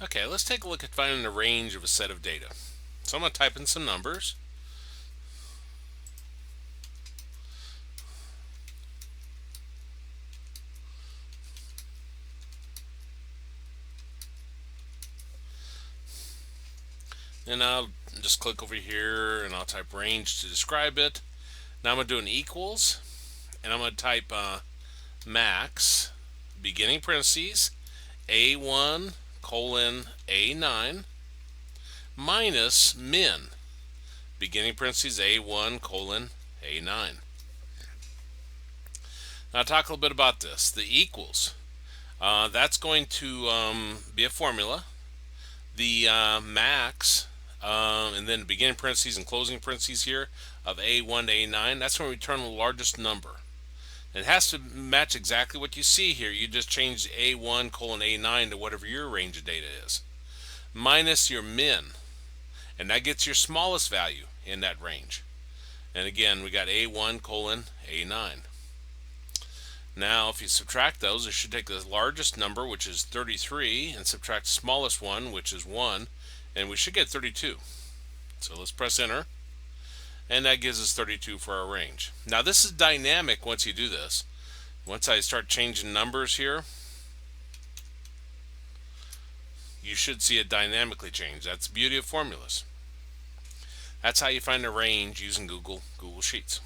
Okay, let's take a look at finding the range of a set of data. So I'm going to type in some numbers. And I'll just click over here and I'll type range to describe it. Now I'm going to do an equals, and I'm going to type max, beginning parentheses, A1 colon A9 minus min, beginning parentheses A1 colon A9. Now I'll talk a little bit about this. The equals, that's going to be a formula. The max, and then beginning parentheses and closing parentheses here of A1 to A9, that's when we return the largest number. It has to match exactly what you see here. You just change A1 colon A9 to whatever your range of data is. Minus your min, and that gets your smallest value in that range. And again, we got A1 colon A9. Now, if you subtract those, it should take the largest number, which is 33, and subtract the smallest one, which is 1, and we should get 32. So let's press enter, and that gives us 32 for our range. Now, this is dynamic once you do this. Once I start changing numbers here, you should see it dynamically change. That's the beauty of formulas. That's how you find a range using Google Sheets.